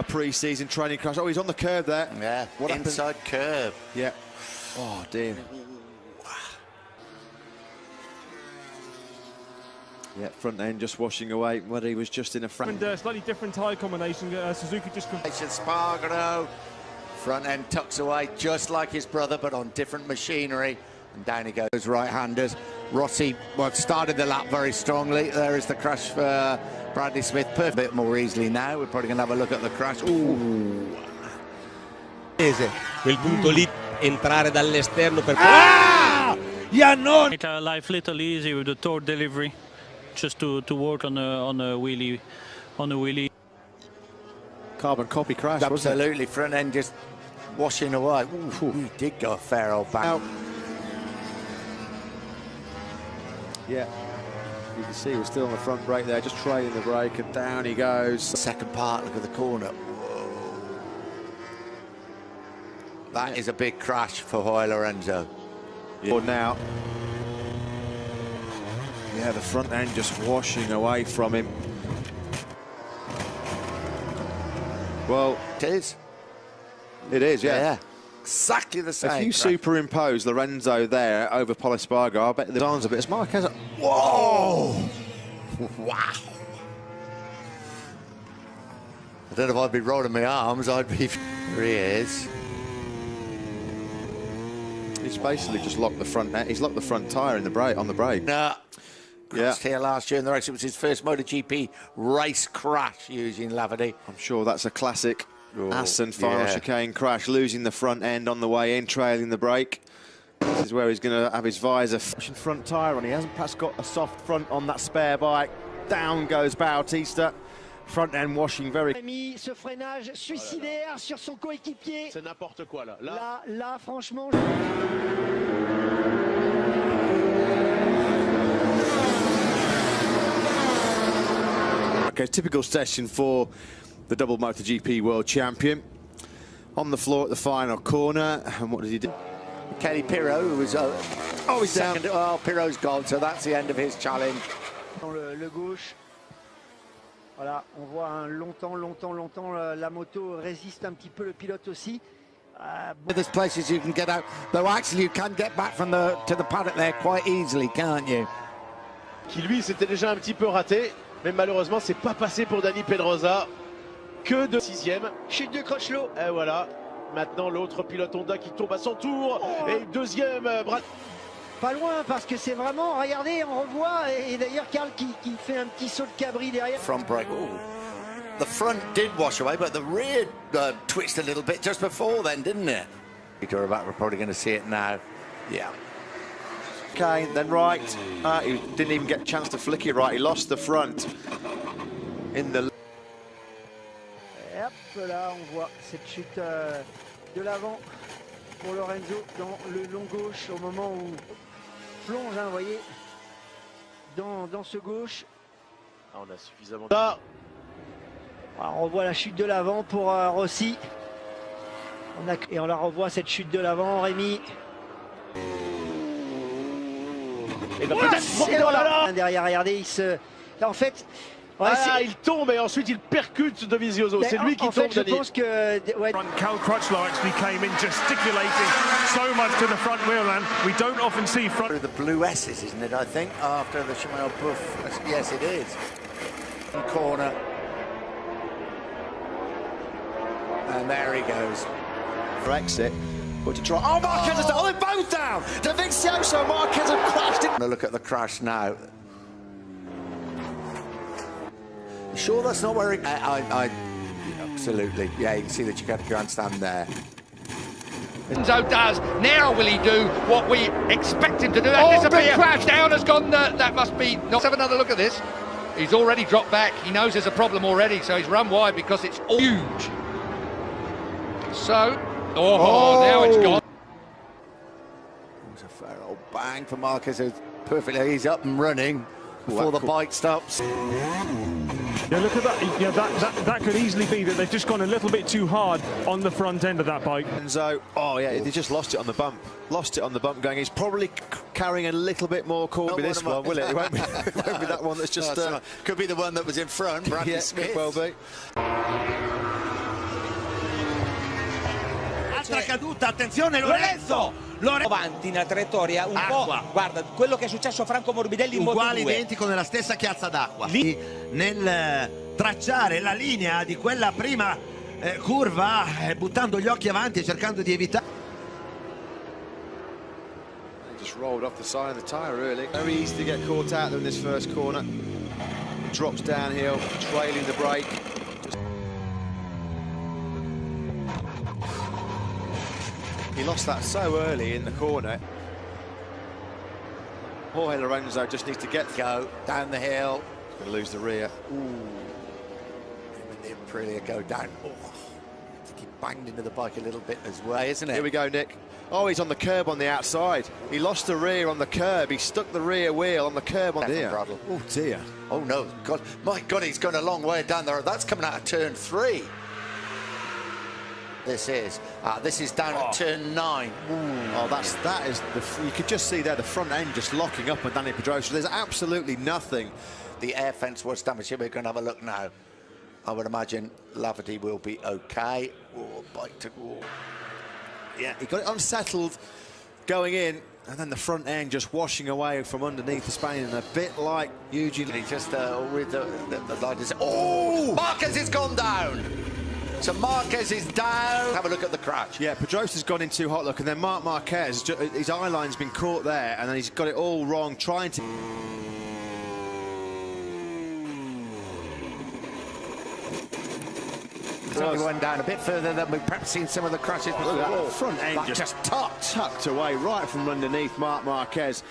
a pre-season training crash. Oh, he's on the curb there. Yeah, what inside curb. Yeah. Oh, dear. Yeah, front end just washing away, whether he was just in a front. And slightly different tyre combination. Suzuki just... Spargaro. Front end tucks away just like his brother, but on different machinery. And down he goes, right-handers. Rossi, well, started the lap very strongly. There is the crash for Bradley Smith. Perfect. A bit more easily now. We're probably going to have a look at the crash. Ooh. Quel punto lì, entrare dall'esterno per... Yeah, no! Made our life little easy with the torque delivery, just to work on a wheelie. Carbon copy crash, Absolutely, front end just washing away. Ooh, he did go a fair old bang. Yeah, you can see we're still on the front brake there, just trailing the brake, and down he goes. Second part, look at the corner. Whoa. That is a big crash for Jorge Lorenzo. Yeah. Now, yeah, the front end just washing away from him. Well, it is. It is, yeah. Exactly the same. If you superimpose Lorenzo there over Espargaro, I bet the arms a bit. It's Marquez. Whoa! Wow! I don't know if I'd be rolling my arms. I'd be. There he is. He's basically just locked the front. He's locked the front tyre in the brake on the brake. Nah. Yeah. Here last year in the race, it was his first MotoGP race crash using Lavady. I'm sure that's a classic Assen final chicane crash, losing the front end on the way in, trailing the brake. This is where he's going to have his visor. Front tyre on. He hasn't perhaps got a soft front on that spare bike. Down goes Bautista. Front end washing very. Ce freinage suicidaire sur son coéquipier. C'est n'importe quoi là. Là, franchement. Okay, typical session for the double MotoGP world champion. On the floor at the final corner, and what did he do? Kelly Pirot, who was he's second. down. Oh, Pirot's gone, so that's the end of his challenge. Dans le gauche. Voilà, on voit longtemps la moto résiste un petit peu, le pilote aussi. There's places you can get out, though actually you can get back from to the paddock there quite easily, can't you? Qui lui s'était déjà un petit peu raté, mais malheureusement c'est pas passé pour Dani Pedrosa. Que de 6e. Chute de Crutchlow. Et voilà, maintenant l'autre pilote Honda qui tombe à son tour. Et deuxième, Brad. Pas loin, parce que c'est vraiment, regardez, on revoit, et d'ailleurs Karl qui fait un petit saut de cabri derrière. Front brake. Ooh. The front did wash away, but the rear twitched a little bit just before then, didn't it? We're probably going to see it now. Yeah. Okay, then right. He didn't even get a chance to flick it right. He lost the front in the. Et hop là, on voit cette chute de l'avant pour Lorenzo dans le long gauche au moment où plonge, hein, vous voyez, dans ce gauche. Ah, on a suffisamment. Alors, on revoit la chute de l'avant pour Rossi. Et on la revoit cette chute de l'avant, Rémi. Et ben peut-être. Voilà. Derrière, regardez, il se. Là, en fait. Ouais, il tombe et ensuite il percute de Vizioso. C'est lui qui tombe. En fait, je pense que. Ouais. Cal Crutchlow actually came in gesticulating so much to the front wheel, and we don't often see front. The blue S's, isn't it, I think, after the Shimano Buff. Yes, it is. Corner. And there he goes. For exit, but to try. Oh, Marquez has done. Oh, they're both down. Dovizioso, Marquez have crashed it. Look at the crash now. Sure, that's not where it. Absolutely. Yeah, you can see the Chicago grandstand there. Lorenzo does. Now will he do what we expect him to do? That disappear. Crash down has gone. That must be. Let's have another look at this. He's already dropped back. He knows there's a problem already, so he's run wide because it's all huge. So, now it's gone. It was a fair old bang for Marquez. Perfectly, he's up and running before the bike stops. Yeah, look at that. Yeah, that could easily be that they've just gone a little bit too hard on the front end of that bike. Enzo, they just lost it on the bump. Lost it on the bump going. He's probably carrying a little bit more corn with this one, will it? It won't be, it won't be that one that's just... Could be the one that was in front, Bradley Smith. Could well be. caduta, attenzione Lorenzo! Avanti nella traiettoria un po', guarda, quello che è successo a Franco Morbidelli in uguale, Moto2. identico, nella stessa chiazza d'acqua. Lì nel tracciare la linea di quella prima curva, buttando gli occhi avanti e cercando di evitare. Just rolled off the side of the tyre, really. Very easy to get caught out in this first corner. Drops downhill, trailing the brake. He lost that so early in the corner. Jorge Lorenzo just needs to go down the hill. He's going to lose the rear. Ooh. Him and Aprilia go down. Oh, I think he banged into the bike a little bit as well, isn't it? Here we go, Nick. Oh, he's on the curb on the outside. He lost the rear on the curb. He stuck the rear wheel on the curb on the Oh, dear. Oh, no. God, my God, he's gone a long way down there. That's coming out of turn 3. This is down at turn 9. Ooh. Oh, that is you could just see there the front end just locking up on Dani Pedrosa. There's absolutely nothing. The air fence was damaged. Here we're going to have a look now. I would imagine Lafferty will be okay. Oh, bike to wall. Yeah, he got it unsettled going in, and then the front end just washing away from underneath the Spaniard, a bit like Eugene. He just with the light is. Oh, Marquez has gone down. So Marquez is down. Have a look at the crash. Yeah, Pedrosa's gone in too hot, look, and then Marc Marquez, his eye line's been caught there, and then he's got it all wrong, trying to. He went down a bit further than we've perhaps seen some of the crashes before. Look at that front end just tucked away right from underneath Marc Marquez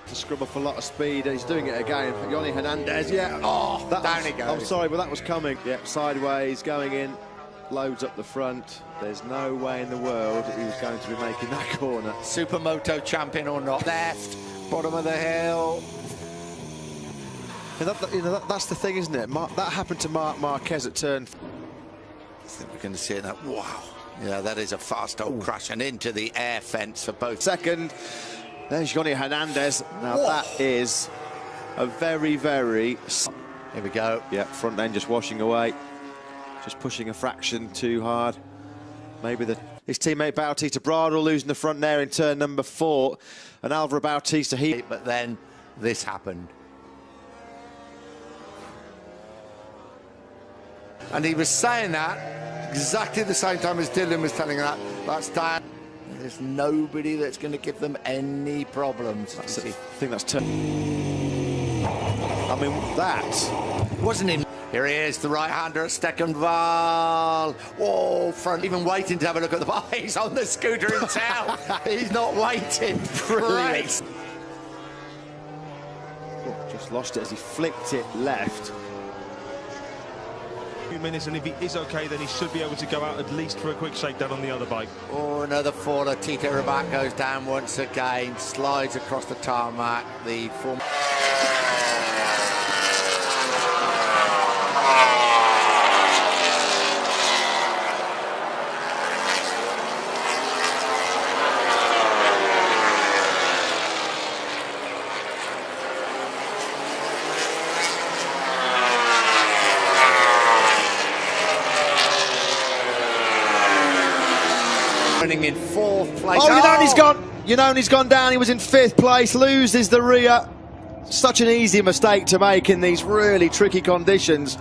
to scrub up a lot of speed. He's doing it again. Yoni Hernandez, yeah. Oh, down he goes. I'm sorry, but that was coming. Yep, sideways, going in, loads up the front. There's no way in the world he was going to be making that corner. Supermoto champion or not. Left, bottom of the hill. And that's the thing, isn't it? That happened to Marc Marquez at turn. I think we're going to see it now. Wow. Yeah, that is a fast old crash and into the air fence for both. Second, there's Yoni Hernandez. Now that is a very, very... Here we go. Yeah, front end just washing away. Just pushing a fraction too hard. Maybe his teammate Bautista Bradl losing the front there in turn number 4. And Alvaro Bautista, But then this happened. And he was saying that exactly the same time as Dylan was telling that. That's down. There's nobody that's going to give them any problems. I think that's turn. I mean, that wasn't him. Here he is, the right-hander, Steckenval. Whoa, front, even waiting to have a look at the bike. He's on the scooter himself. He's not waiting. Brilliant. Oh, just lost it as he flicked it left. Minutes, and if he is okay, then he should be able to go out at least for a quick shakedown on the other bike. Oh, another faller. Tito Rabat goes down once again, slides across the tarmac. The form. In 4th place. Oh, he's gone. He's gone down. He was in 5th place. Loses the rear. Such an easy mistake to make in these really tricky conditions.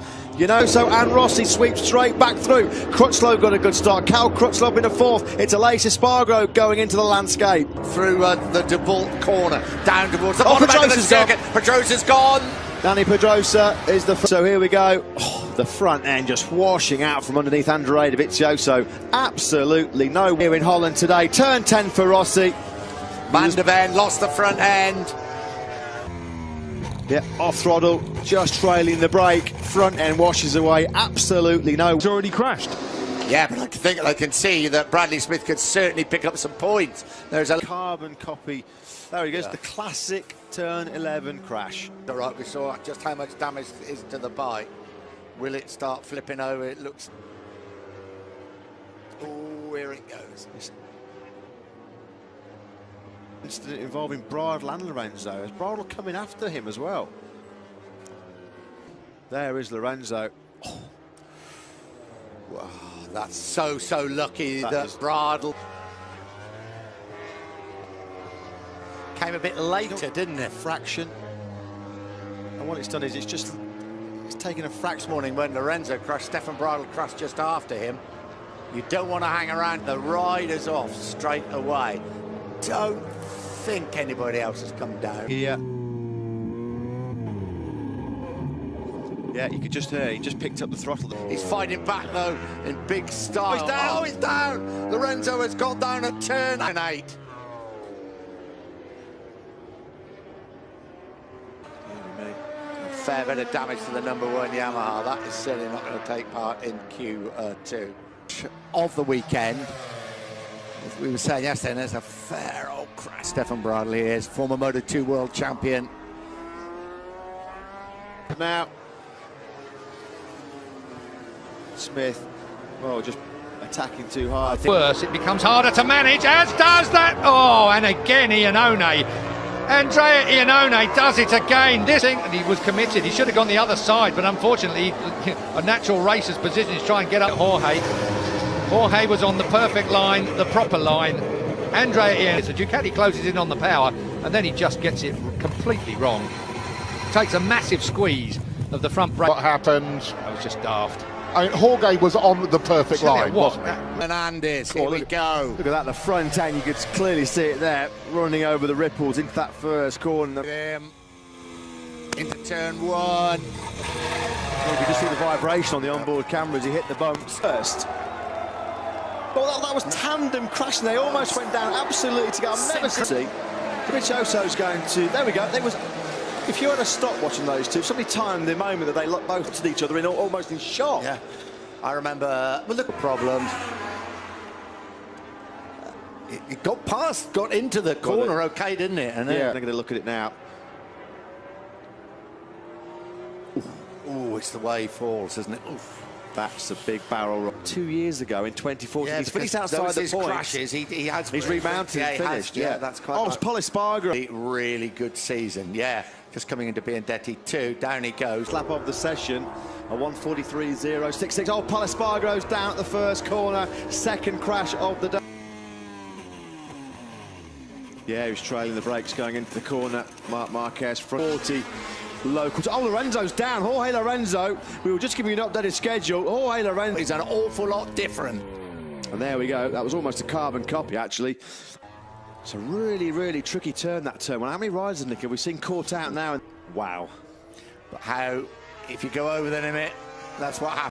So Anne Rossi sweeps straight back through. Crutchlow got a good start. Cal Crutchlow in a 4th. It's Aleix Espargaro going into the landscape. Through the DeBolt corner. Down towards the bottom end of the circuit. Pedrosa's gone. Dani Pedrosa is the... So here we go. Oh, the front end just washing out from underneath Andrea Dovizioso. Absolutely no here in Holland today. Turn 10 for Rossi. Van der Ven lost the front end. Yeah, off throttle, just trailing the brake. Front end washes away. Absolutely no... He's already crashed. Yeah, but I think I can see that Bradley Smith could certainly pick up some points. There's a carbon copy. There he goes, the classic turn 11 crash. All right, we saw just how much damage is to the bike. Will it start flipping over? It looks... Oh, here it goes. Incident involving Bradl and Lorenzo. Is Bradl coming after him as well? There is Lorenzo. Oh. Wow, that's so lucky that Bradl... came a bit later, didn't it? Fraction. And what it's done is it's taken a fraction. This morning when Lorenzo crashed, Stefan Bradl crashed just after him. You don't want to hang around. The rider's off straight away. Don't think anybody else has come down. Yeah. Yeah, you could just hear, he just picked up the throttle. He's fighting back though in big style. Oh, he's down! Oh, he's down! Lorenzo has got down at turn 8. A fair bit of damage to the #1 Yamaha. That is certainly not going to take part in Q2 of the weekend. As we were saying yesterday, there's a fair old crash. Stefan Bradl is former Moto2 world champion. Now, Smith, well, just attacking too hard. Worse, it becomes harder to manage, as does that. Oh, and again, Iannone. Andrea Iannone does it again. This thing, and he was committed. He should have gone the other side, but unfortunately, a natural racer's position is try and get up Jorge. Jorge was on the perfect line, the proper line. Andrea Iannone, the Ducati closes in on the power, and then he just gets it completely wrong. Takes a massive squeeze of the front brake. What happened? That was just daft. I mean, Jorge was on the perfect line, wasn't he? Fernandez, here we go. Look at that, the front end, you could clearly see it there, running over the ripples into that first corner. Into turn 1. Well, you can just see the vibration on the onboard camera as he hit the bumps first. Well, that was tandem crashing. They almost went down absolutely together. I've never seen. Dovizioso's going to. There we go. There was. If you had a stop watching those two, somebody timed the moment that they looked both at each other in almost in shock. Yeah, I remember. Well, look at problems. It got past, got into the corner, okay, didn't it? And yeah, I'm going to look at it now. Oh, it's the way he falls, isn't it? Oof. That's a big barrel roll. 2 years ago in 2014, he's finished outside the points. Crashes, he's remounted and finished. Yeah, that's quite. Oh, it's Polispargo. Really good season. Yeah, just coming into Biandetti 2. Down he goes. Lap of the session, a 1:43.066. Oh, Polispargo's down at the first corner. Second crash of the day. Yeah, he was trailing the brakes going into the corner. Marc Marquez front 40. Locals. Oh, Lorenzo's down. Jorge Lorenzo. We were just giving you an updated schedule. Jorge Lorenzo. He's an awful lot different. And there we go. That was almost a carbon copy, actually. It's a really, really tricky turn, that turn. Well, how many riders, Nick, have we seen caught out now? Wow. But how, if you go over the limit, that's what happens.